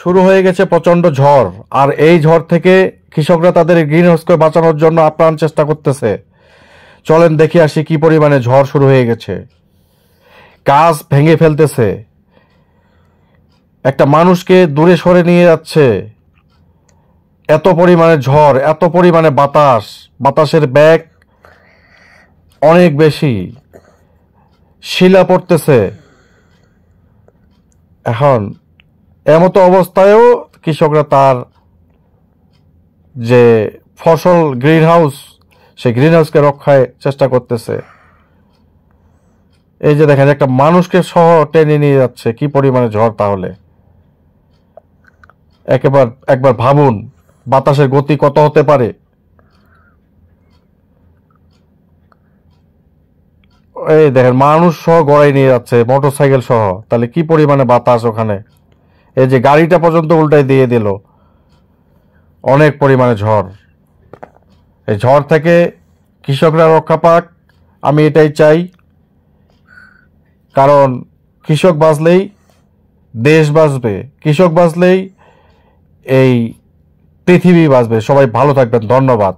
শুরু হয়ে গেছে প্রচন্ড ঝড়, আর এই ঝড় থেকে কৃষকরা তাদের গ্রিন হাউসকে বাঁচানোর জন্য আপ্রাণ চেষ্টা করতেছে। চলেন দেখে আসি কি পরিমাণে ঝড় শুরু হয়ে গেছে। গাছ ভেঙে ফেলতেছে, একটা মানুষকে দূরে সরে নিয়ে যাচ্ছে। এত পরিমাণে ঝড়, এত পরিমাণে বাতাস, বাতাসের বেগ অনেক বেশি, শিলা পড়তেছে। এখন এমতো অবস্থায়ও কৃষকরা তার যে ফসল গ্রিন হাউস, সেই গ্রিন হাউসকে রক্ষায় চেষ্টা করতেছে। এই যে দেখেন, একটা মানুষকে সহ টেনে নিয়ে যাচ্ছে, কি পরিমাণে ঝড় তাহলে! একবার ভাবুন বাতাসের গতি কত হতে পারে। এই দেখেন, মানুষ সহ গড়াই নিয়ে যাচ্ছে, মোটরসাইকেল সহ, তাহলে কি পরিমাণে বাতাস ওখানে! এই যে গাড়িটা পর্যন্ত উল্টাই দিয়ে দিল। অনেক পরিমাণে ঝড়। এই ঝড় থেকে কৃষকরা রক্ষা পাক, আমি এটাই চাই। কারণ কৃষক বাঁচলেই দেশ বাঁচবে, কৃষক বাঁচলেই এই পৃথিবী বাঁচবে। সবাই ভালো থাকবেন, ধন্যবাদ।